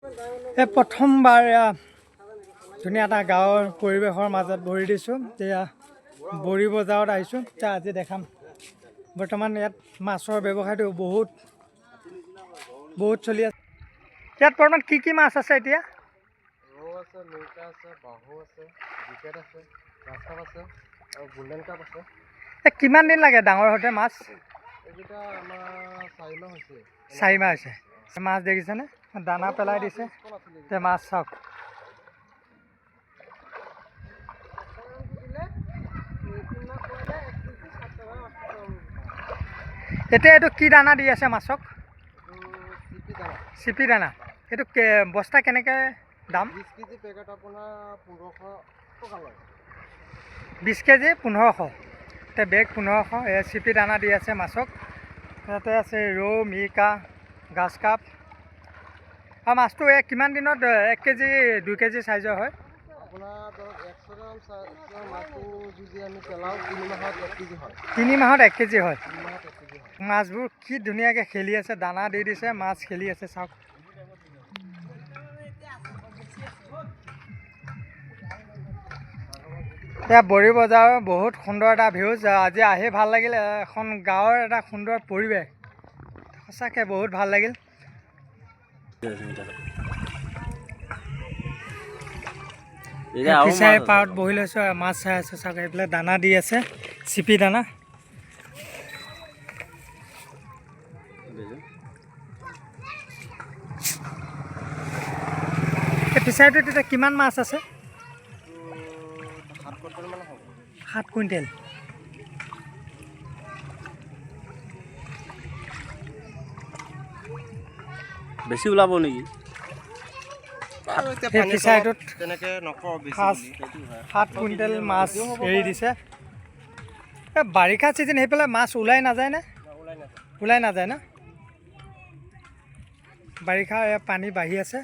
এই প্ৰথমবাৰ ধুনীয়া এটা গাঁৱৰ পৰিৱেশৰ মাজত ভৰি দিছোঁ। এতিয়া বৰি বজাৰত আহিছোঁ। আজি দেখাম বৰ্তমান ইয়াত মাছৰ ব্যৱসায়টো বহুত চলি আছে। ইয়াত বৰ্তমান কি মাছ আছে এতিয়া? ৰৌ আছে, মিৰ্কা আছে, বাহু আছে, বিকেট আছে, গ্ৰাছ কাপ আছে আৰু গোল্ডেন কাপ আছে। কিমান দিন লাগে ডাঙৰ হওঁতে মাছ? এইকেইটা আমাৰ 4 মাহ হৈছে। 4 মাহ হৈছে। মাছ দেখিছেনে? দানা পেলাই দিছে। এতিয়া মাছ চাওক। এতিয়া এইটো কি দানা দি আছে মাছক? চিপি দানা। এইটো বস্তা কেনেকৈ দাম? 20 কেজি পেকেট আপোনাৰ 1500 টকা লয়। 20 কেজি 1500। এতিয়া বেগ 1500। এই চিপি দানা দি আছে মাছক। ইয়াতে আছে ৰৌ, মিৰ্কা, গ্ৰাছ কাপ। আৰু মাছটো কিমান দিনত 1 কেজি 2 কেজি চাইজৰ হয়? আপোনাৰ ধৰক 100 গ্ৰাম চাইজৰ মাছটো যদি আমি পেলাওঁ 3 মাহত 1 কেজি হয়। 3 মাহত 1 কেজি হয়। 3 মাহত 1 কেজি হয়। মাছবোৰ কি ধুনীয়াকৈ খেলি আছে, দানা দি দিছে, মাছ খেলি আছে চাওক। এতিয়া বৰি বজাৰৰ বহুত সুন্দৰ এটা ভিউজ। আজি আহি ভাল লাগিল। এখন গাঁৱৰ এটা সুন্দৰ পৰিৱেশ, সঁচাকৈ বহুত ভাল লাগিল। ফিচাৰী পাৰত বহি লৈছোঁ আৰু মাছ চাই আছোঁ চাওক। এইফালে দানা দি আছে, চিপি দানা। এই ফিচাৰীটোত এতিয়া কিমান মাছ আছে? 7 কুইণ্টেল মান হ'ব। 7 কুইণ্টেল। বেছি ওলাব নেকি? সেই ফিচাৰীটোত তেনেকৈ নকওঁ, 7 কুইণ্টেল মাছ এৰি দিছে। এই বাৰিষা ছিজন সেইফালে মাছ ওলাই নাযায়নে? ওলাই নাযায় ন? বাৰিষা পানী বাঢ়ি আছে।